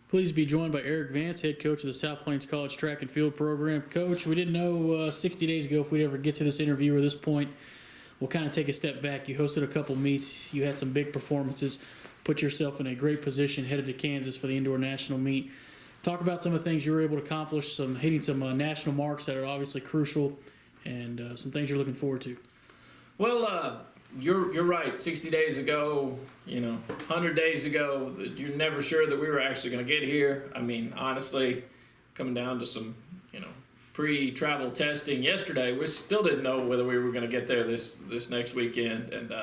Pleased to be joined by Erik Vance, head coach of the South Plains College Track and Field program. Coach, we didn't know 60 days ago if we'd ever get to this interview or this point. We'll kind of take a step back. You hosted a couple meets. You had some big performances. Put yourself in a great position headed to Kansas for the indoor national meet. Talk about some of the things you were able to accomplish, hitting some national marks that are obviously crucial, and some things you're looking forward to. Well, you're right. 60 days ago, 100 days ago, you're never sure that we were actually going to get here. I mean, honestly, coming down to some, pre-travel testing yesterday, we still didn't know whether we were going to get there this next weekend. And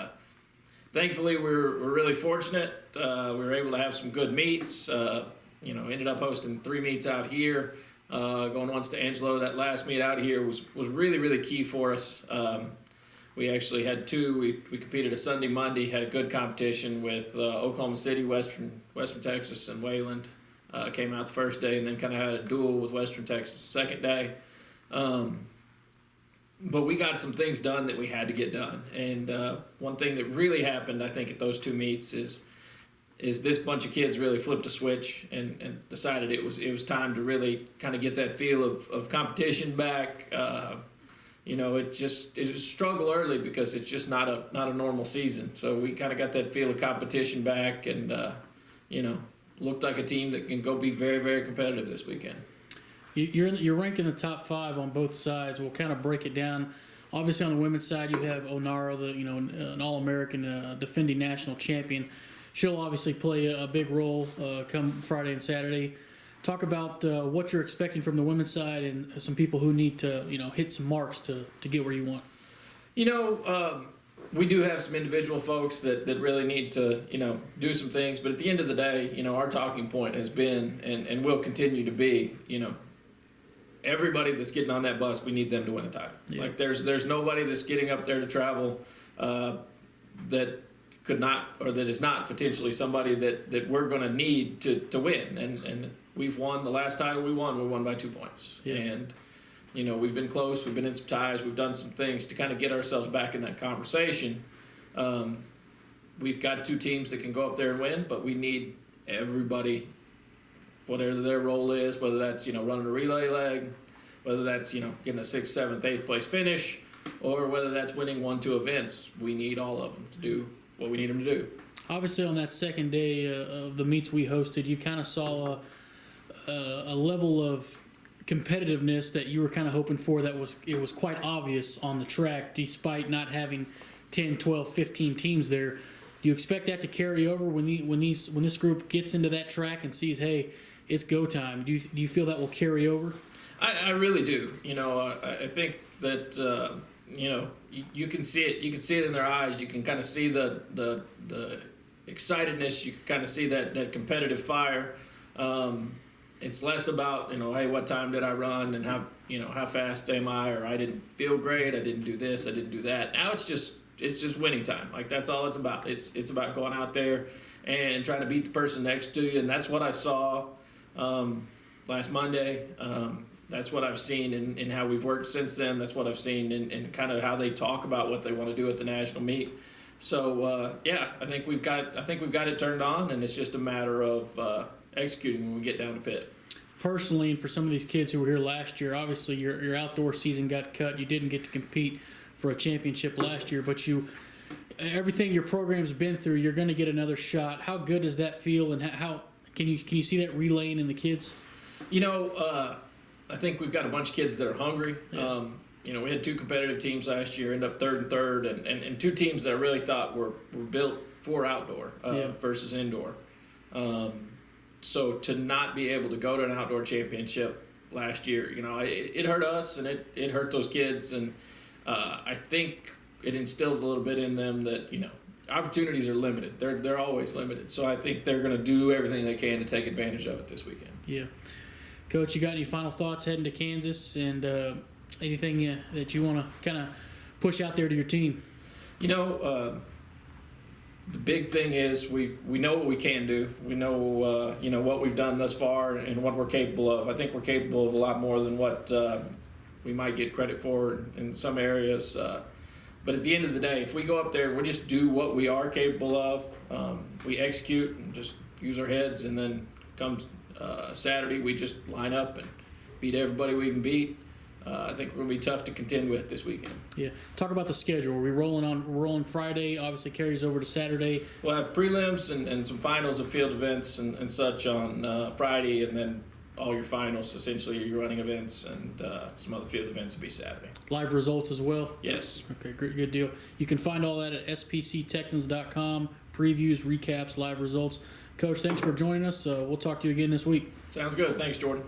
thankfully, we're really fortunate. We were able to have some good meets. Ended up hosting 3 meets out here. Going once to Angelo, that last meet out here was really, really key for us. We actually had 2. We competed a Sunday, Monday, had a good competition with Oklahoma City, Western Texas, and Wayland. Came out the first day, and then kind of had a duel with Western Texas the second day. But we got some things done that we had to get done. And one thing that really happened, I think, at those 2 meets is this bunch of kids really flipped a switch and decided it was time to really kind of get that feel of competition back. It was a struggle early because it's just not a normal season. So we kind of got that feel of competition back, and looked like a team that can go be very, very competitive this weekend. You're ranked in the top 5 on both sides. We'll kind of break it down. Obviously, on the women's side, you have Onara, an All-American, defending national champion. She'll obviously play a big role come Friday and Saturday. Talk about what you're expecting from the women's side and some people who need to, hit some marks to get where you want. We do have some individual folks that really need to, do some things. But at the end of the day, our talking point has been and will continue to be, everybody that's getting on that bus, we need them to win a title. Yeah. Like there's nobody that's getting up there to travel that could not, or that is not potentially somebody that we're going to need to win. And we've won the last title we won by 2 points. Yeah. And, we've been close, we've been in some ties, we've done some things to kind of get ourselves back in that conversation. We've got 2 teams that can go up there and win, but we need everybody, whatever their role is, whether that's, running a relay leg, whether that's, getting a 6th, 7th, 8th place finish, or whether that's winning 1-2 events. We need all of them to do what we need them to do. Obviously, on that second day of the meets we hosted, you kind of saw a level of competitiveness that you were kind of hoping for. It was quite obvious on the track, despite not having 10, 12, 15 teams there. Do you expect that to carry over when this group gets into that track and sees, hey, it's go time? Do you feel that will carry over? I really do. I think that you can see it. You can see it in their eyes. You can kind of see the excitedness. You can kind of see that competitive fire. It's less about hey, what time did I run and how fast am I, or I didn't feel great. I didn't do this. I didn't do that. Now it's just winning time. Like that's all it's about. It's about going out there and trying to beat the person next to you, and that's what I saw last Monday. That's what I've seen in how we've worked since then. That's what I've seen in kind of how they talk about what they want to do at the national meet. So I think we've got it turned on, and it's just a matter of executing when we get down to pit. Personally, and for some of these kids who were here last year, obviously your outdoor season got cut. You didn't get to compete for a championship last year, but everything your program's been through, you're going to get another shot. How good does that feel, and how can you see that relaying in the kids? I think we've got a bunch of kids that are hungry. Yeah. We had 2 competitive teams last year, ended up 3rd and 3rd, and 2 teams that I really thought were built for outdoor versus indoor. So to not be able to go to an outdoor championship last year, it hurt us and it hurt those kids, and I think it instilled a little bit in them that opportunities are limited. They're always limited. So I think they're going to do everything they can to take advantage of it this weekend. Yeah. Coach, you got any final thoughts heading to Kansas, and anything that you want to kind of push out there to your team? The big thing is we know what we can do. We know what we've done thus far and what we're capable of. I think we're capable of a lot more than what we might get credit for in some areas. But at the end of the day, if we go up there and we just do what we are capable of, we execute and just use our heads, and then comes Saturday we just line up and beat everybody we can beat. I think we're going to be tough to contend with this weekend. Yeah. Talk about the schedule. We're rolling Friday, obviously carries over to Saturday. We'll have prelims and some finals of field events and such on Friday, and then all your finals, essentially your running events and some other field events will be Saturday. Live results as well? Yes. Okay, great, good deal. You can find all that at spctexans.com. Previews, recaps, live results. Coach, thanks for joining us. We'll talk to you again this week. Sounds good. Thanks, Jordan.